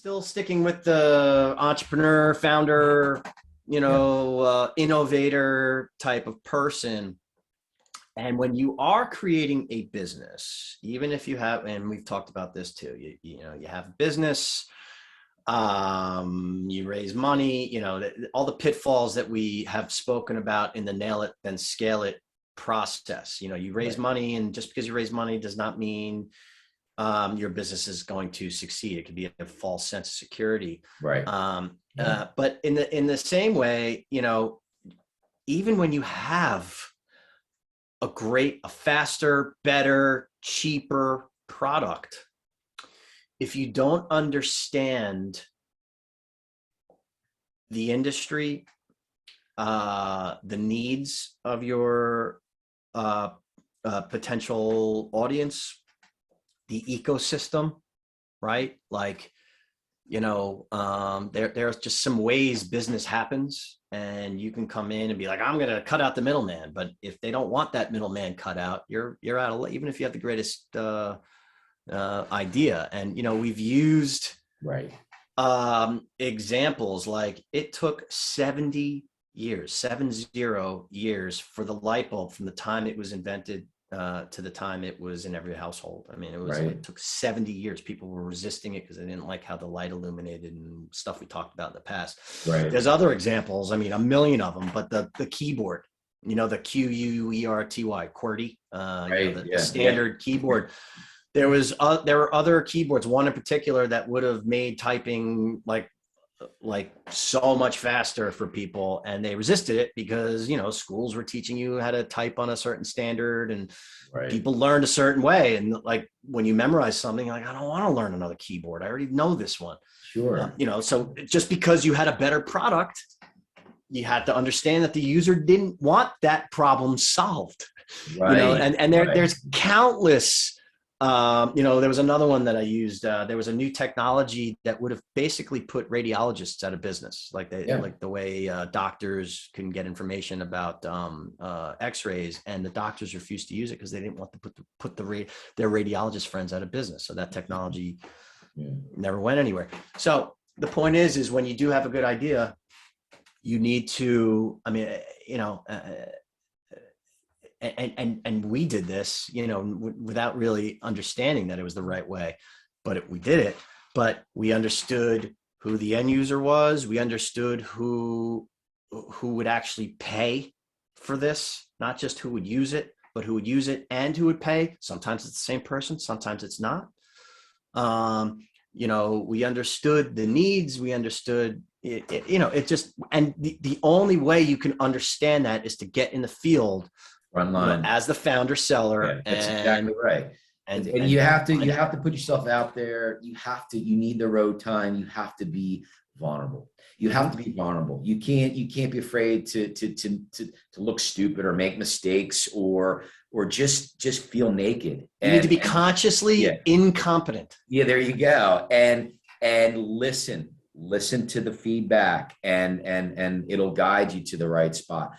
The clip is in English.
Still sticking with the entrepreneur, founder, innovator type of person. And when you are creating a business, even if you have, and we've talked about this too, you have a business, you raise money, all the pitfalls that we have spoken about in the nail it, then scale it process. You raise money, and just because you raise money does not mean your business is going to succeed. It could be a false sense of security. Right. But in the same way, even when you have a faster, better, cheaper product, if you don't understand the industry, the needs of your potential audience, the ecosystem, right? Like, there's just some ways business happens, and you can come in and be like, I'm going to cut out the middleman. But if they don't want that middleman cut out, you're out of, even if you have the greatest idea. And, we've used examples like it took 70 years for the light bulb from the time it was invented to the time it was in every household. I mean, it took 70 years. People were resisting it because they didn't like how the light illuminated and stuff we talked about in the past. There's other examples. I mean, a million of them, but the keyboard, the QWERTY, QWERTY, the standard keyboard. There were other keyboards, one in particular that would have made typing like so much faster for people, and they resisted it because schools were teaching you how to type on a certain standard, and people learned a certain way. And like when you memorize something, you're like, I don't want to learn another keyboard, I already know this one. So just because you had a better product, you had to understand that the user didn't want that problem solved. There's countless. There was another one that I used. There was a new technology that would have basically put radiologists out of business, like the way doctors can get information about X-rays, and the doctors refused to use it because they didn't want to put their radiologist friends out of business. So that technology never went anywhere. So the point is when you do have a good idea, you need to. I mean, And we did this, without really understanding that it was the right way, but we did it. But we understood who the end user was. We understood who would actually pay for this, not just who would use it, but who would use it and who would pay. Sometimes it's the same person, sometimes it's not. We understood the needs. We understood it just, and the only way you can understand that is to get in the field. Frontline as the founder seller. That's exactly right. And you have to put yourself out there. You need the road time. You have to be vulnerable. You have to be vulnerable. You can't be afraid to look stupid or make mistakes or just feel naked. You need to be consciously incompetent. Yeah, there you go. And listen to the feedback, and it'll guide you to the right spot.